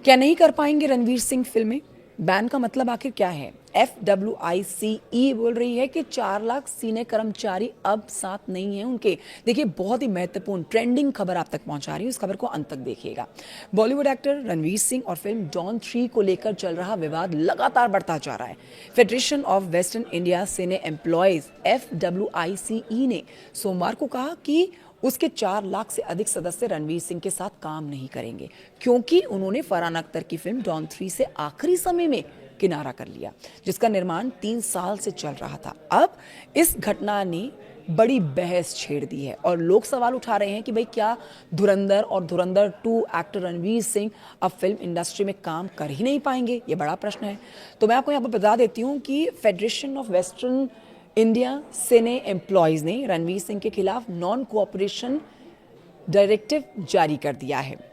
क्या नहीं कर पाएंगे रणवीर सिंह फिल्में? बैन का मतलब आखिर क्या है? FWICE बोल रही है कि 4 लाख सीने कर्मचारी अब साथ नहीं हैं उनके। देखिए, बहुत ही महत्वपूर्ण ट्रेंडिंग खबर आप तक पहुंचा रही है, उस खबर को अंत तक देखिएगा। बॉलीवुड एक्टर रणवीर सिंह और फिल्म डॉन 3 को लेकर चल रहा विवाद लगातार बढ़ता जा रहा है। Federation of western India cine employees FWICE ने सोमवार को कहा कि उसके 4 लाख से अधिक सदस्य रणवीर सिंह के साथ काम नहीं करेंगे, क्योंकि उन्होंने फरहान अख्तर की फिल्म डॉन 3 से आखिरी समय में किनारा कर लिया, जिसका निर्माण 3 साल से चल रहा था। अब इस घटना ने बड़ी बहस छेड़ दी है और लोग सवाल उठा रहे हैं कि भाई, क्या धुरंधर और धुरंधर 2 एक्टर रणवीर सिंह अब फिल्म इंडस्ट्री में काम कर ही नहीं पाएंगे? ये बड़ा प्रश्न है। तो मैं आपको यहाँ पर बता देती हूँ कि federation of western India cine employees ने रणवीर सिंह के खिलाफ नॉन कोऑपरेशन डायरेक्टिव जारी कर दिया है।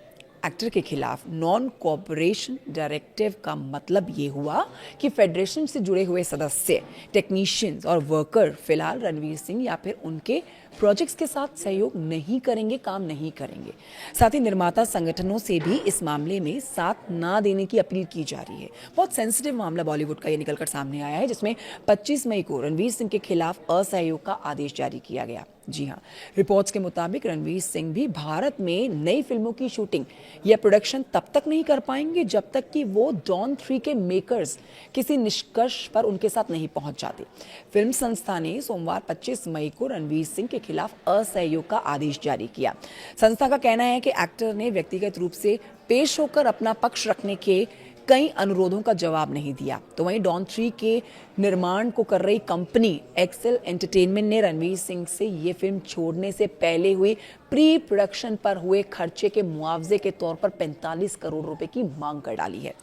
एक्टर के खिलाफ नॉन कोऑपरेशन डायरेक्टिव का मतलब ये हुआ कि फेडरेशन से जुड़े हुए सदस्य, टेक्नीशियंस और वर्कर फिलहाल रणवीर सिंह या फिर उनके प्रोजेक्ट्स के साथ सहयोग नहीं करेंगे, काम नहीं करेंगे। साथ ही निर्माता संगठनों से भी इस मामले में साथ ना देने की अपील की जा रही है। बहुत सेंसिटिव मामला बॉलीवुड का ये निकलकर सामने आया है, जिसमें 25 मई को रणवीर सिंह के खिलाफ असहयोग का आदेश जारी किया गया। जी हाँ, रिपोर्ट्स के मुताबिक रणवीर सिंह भी भारत में नई फिल्मों की शूटिंग या प्रोडक्शन तब तक नहीं कर पाएंगे जब तक कि वो डॉन 3 के मेकर्स किसी निष्कर्ष पर उनके साथ नहीं पहुंच जाते। फिल्म संस्था ने सोमवार 25 मई को रणवीर सिंह के खिलाफ असहयोग का आदेश जारी किया। संस्था का कहना है कि एक्टर ने व्यक्तिगत रूप से पेश होकर अपना पक्ष रखने के कई अनुरोधों का जवाब नहीं दिया। तो वहीं डॉन 3 के निर्माण को कर रही कंपनी एक्सेल एंटरटेनमेंट ने रणवीर सिंह से ये फिल्म छोड़ने से पहले हुई प्री प्रोडक्शन पर हुए खर्चे के मुआवजे के तौर पर 45 करोड़ रुपए की मांग कर डाली है।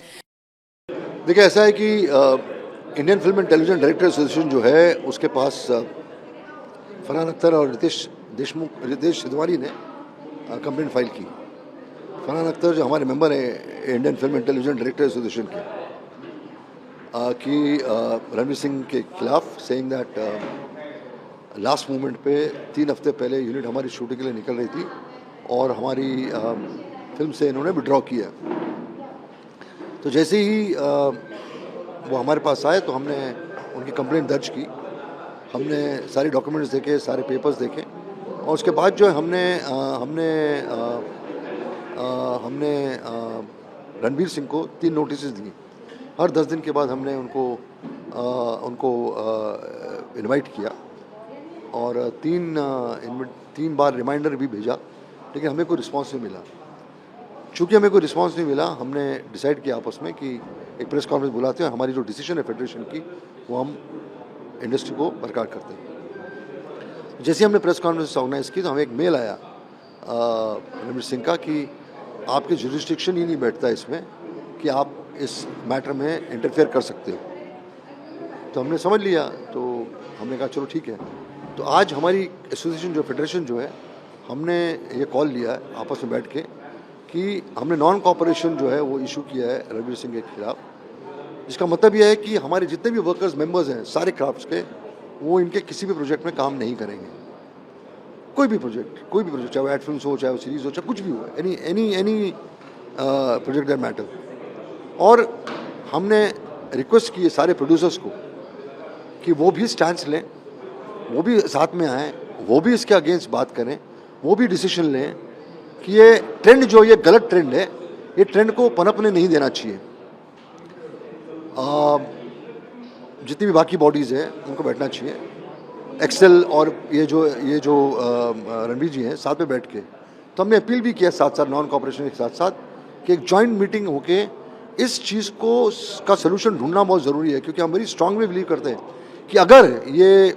देखिए, ऐसा है कि Indian film and television director association जो है, उसके पास फरहान अख्तर और रितेश सिद्धवानी ने कंप्लेंट फाइल की। फरहान अख्तर जो हमारे मेंबर हैं Indian film and television director association के, कि रणवीर सिंह के खिलाफ सेइंग दैट लास्ट मोमेंट पे 3 हफ्ते पहले यूनिट हमारी शूटिंग के लिए निकल रही थी और हमारी फिल्म से इन्होंने विड्रॉ किया। तो जैसे ही वो हमारे पास आए तो हमने उनकी कंप्लेंट दर्ज की, हमने सारे डॉक्यूमेंट्स देखे, सारे पेपर्स देखे और उसके बाद जो है हमने रणवीर सिंह को 3 नोटिस दी। हर 10 दिन के बाद हमने उनको इनवाइट किया और 3 बार रिमाइंडर भी भेजा, लेकिन हमें कोई रिस्पांस नहीं मिला। चूँकि हमें कोई रिस्पांस नहीं मिला, हमने डिसाइड किया आपस में कि एक प्रेस कॉन्फ्रेंस बुलाते हैं, हमारी जो डिसीजन है फेडरेशन की वो हम इंडस्ट्री को बरकरार करते हैं। जैसे हमने प्रेस कॉन्फ्रेंस ऑर्गेनाइज की तो हमें एक मेल आया रणवीर सिंह का कि आपके जुरिस्डिक्शन ही नहीं बैठता इसमें कि आप इस मैटर में इंटरफेयर कर सकते हो। तो हमने समझ लिया, तो हमने कहा चलो ठीक है। तो आज हमारी एसोसिएशन जो फेडरेशन जो है, हमने ये कॉल लिया है आपस में बैठ के कि हमने नॉन कॉपरेशन जो है वो इशू किया है रणवीर सिंह के खिलाफ, जिसका मतलब यह है कि हमारे जितने भी वर्कर्स मेंबर्स हैं सारे क्राफ्ट्स के, वो इनके किसी भी प्रोजेक्ट में काम नहीं करेंगे। कोई भी प्रोजेक्ट, चाहे वो एड फिल्म हो, चाहे वो सीरीज हो, चाहे कुछ भी हो, एनी प्रोजेक्ट दैट मैटर। और हमने रिक्वेस्ट की है सारे प्रोड्यूसर्स को कि वो भी स्टैंड लें, वो भी साथ में आएँ, वो भी इसके अगेंस्ट बात करें, वो भी डिसीजन लें कि ये ट्रेंड जो ये गलत ट्रेंड है, ये ट्रेंड को पनपने नहीं देना चाहिए। जितनी भी बाकी बॉडीज़ हैं उनको बैठना चाहिए, एक्सेल और ये जो रणवीर जी हैं साथ में बैठ के। तो हमने अपील भी किया साथ साथ नॉन कॉपरेशन के साथ साथ कि एक जॉइंट मीटिंग होके इस चीज़ का सलूशन ढूंढना बहुत ज़रूरी है, क्योंकि हम वेरी स्ट्रांगली बिलीव करते हैं कि अगर ये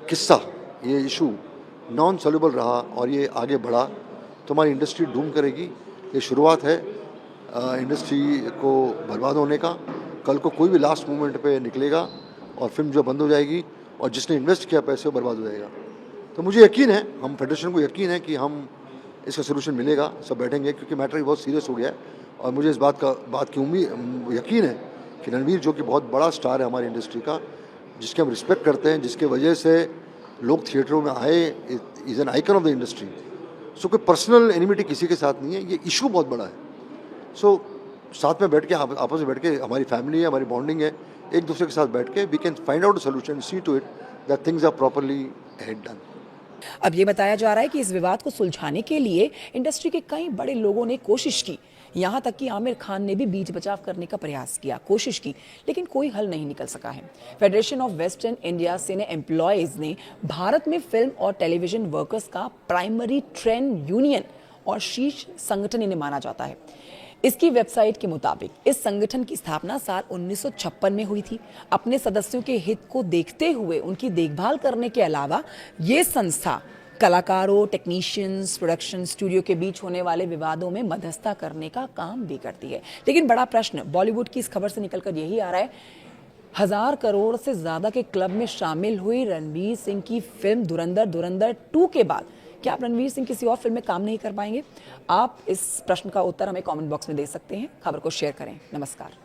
किस्सा, ये इशू नॉन सॉल्यूबल रहा और ये आगे बढ़ा तो हमारी इंडस्ट्री डूम करेगी। ये शुरुआत है इंडस्ट्री को बर्बाद होने का। कल को कोई भी लास्ट मोमेंट पे निकलेगा और फिल्म जो बंद हो जाएगी और जिसने इन्वेस्ट किया पैसे वो बर्बाद हो जाएगा। तो मुझे यकीन है, हम फेडरेशन को यकीन है कि हम इसका सोल्यूशन मिलेगा, सब बैठेंगे, क्योंकि मैटर भी बहुत सीरियस हो गया है। और मुझे इस बात की उम्मीद यकीन है कि रणवीर जो कि बहुत बड़ा स्टार है हमारी इंडस्ट्री का, जिसके हम रिस्पेक्ट करते हैं, जिसके वजह से लोग थिएटरों में आए, is an icon of the industry. So कोई पर्सनल एनिमिटी किसी के साथ नहीं है, ये इशू बहुत बड़ा है। सो साथ में बैठ के आपस में बैठ के हमारी फैमिली है, हमारी बॉन्डिंग है, एक दूसरे के साथ बैठ के we can find out a solution, see to it that things are properly done. अब ये बताया जा रहा है कि इस विवाद को सुलझाने के लिए इंडस्ट्री के कई बड़े लोगों ने कोशिश की, यहाँ तक कि आमिर खान ने भी बीच बचाव करने का प्रयास किया, कोशिश की, लेकिन कोई हल नहीं निकल सका है। Federation of western India cine employees ने भारत में फिल्म और टेलीविजन वर्कर्स का प्राइमरी ट्रेड यूनियन और शीर्ष संगठन इन्हें माना जाता है। इसकी वेबसाइट के मुताबिक इस संगठन की स्थापना साल 1956 में हुई थी। अपने सदस्यों के हित को देखते हुए उनकी देखभाल करने के अलावा ये संस्था कलाकारों, टेक्नीशियंस, प्रोडक्शन स्टूडियो के बीच होने वाले विवादों में मध्यस्थता करने का काम भी करती है। लेकिन बड़ा प्रश्न बॉलीवुड की इस खबर से निकलकर यही आ रहा है, 1000 करोड़ से ज्यादा के क्लब में शामिल हुई रणवीर सिंह की फिल्म धुरंधर 2 के बाद क्या आप रणवीर सिंह किसी और फिल्म में काम नहीं कर पाएंगे? आप इस प्रश्न का उत्तर हमें कमेंट बॉक्स में दे सकते हैं। खबर को शेयर करें। नमस्कार।